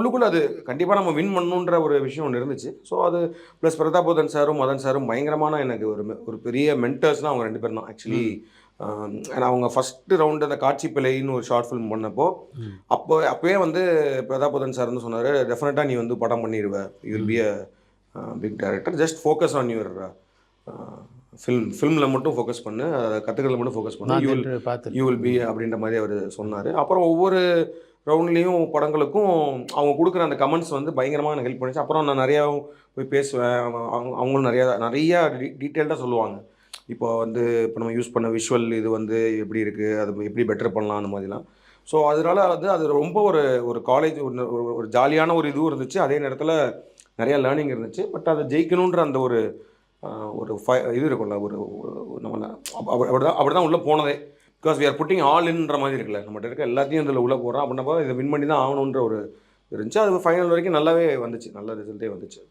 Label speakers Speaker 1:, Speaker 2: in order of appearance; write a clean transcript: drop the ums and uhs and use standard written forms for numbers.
Speaker 1: உள்ளுக்குள்ளே அது கண்டிப்பாக நம்ம வின் பண்ணணுன்ற ஒரு விஷயம் ஒன்று இருந்துச்சு. ஸோ அது ப்ளஸ் பிரதாபோதன் சாரும், மதன் சாரும் பயங்கரமான எனக்கு ஒரு பெரிய மென்டர்ஸ்னா அவங்க 2 பேரும் தான். ஆக்சுவலி
Speaker 2: ம்.
Speaker 1: ஏன்னா அவங்க ஃபர்ஸ்ட்டு ரவுண்டு அந்த காட்சி பிழைன்னு ஒரு ஷார்ட் ஃபிலிம் பண்ணப்போ,
Speaker 2: ம்.
Speaker 1: அப்பவே வந்து பிரதாபோதன் சார் வந்து சொன்னாரு, "டெஃபினட்டா நீ வந்து படம் பண்ணிருவ. You will be
Speaker 2: hmm.
Speaker 1: Uh big director. Just focus on your uh ஃபில்ம்ல மட்டும் ஃபோக்கஸ் பண்ணு. கத்துக்கிறதுல மட்டும் ஃபோக்கஸ் பண்ணு.
Speaker 2: நான்
Speaker 1: யூ வில்
Speaker 2: என்று
Speaker 1: யூ
Speaker 2: பார்த்திருக்கேன்.
Speaker 1: வில் பி"
Speaker 2: ம்.
Speaker 1: அப்படின்ற மாரி அவரு
Speaker 2: ம்.
Speaker 1: சொன்னாரு. அப்புறம் ஒவ்வொரு ரவுண்ட்லேயும் படங்களுக்கும் அவங்க குடுக்குற அந்த கமெண்ட்ஸ் வந்து பயங்கரமா எனக்கு ஹெல்ப் பண்ணுச்சு. அப்புறம் நான் நெறையாவும் போய் பேசுவேன். அவங்களும் நெறையா டீட்டெயில்டா சொல்லுவாங்க. இப்போ நம்ம யூஸ் பண்ண விஷுவல் இது வந்து எப்படி இருக்கு? அது எப்படி பெட்டர் பண்ணலாம் அந்த மாதிரிலாம். ஸோ அதனால வந்து அது ரொம்ப ஒரு ஒரு காலேஜ் ஒரு ஒரு ஒரு ஜாலியான ஒரு இதுவும் இருந்துச்சு. அதே நேரத்தில நெறைய லேர்னிங் இருந்துச்சு. பட் அத ஜெயிக்கணுன்ற அந்த ஒரு அ ஒரு இது இருக்கும்ல. ஒரு நம்மள அப்படிதான் உள்ள போனதே. Because we are putting all இன்ற மாரி இருக்குல்ல. நம்மட்ட இருக்க எல்லாத்தையும் இதில உள்ள போடுறோம். அப்படின்னப்போ இத வின் பண்ணி தான் ஆகணுன்ற ஒரு இருந்துச்சு. அது ஃபைனல் வரைக்கும் நல்லாவே வந்துச்சு. நல்ல ரிசல்ட்டே வந்துச்சு.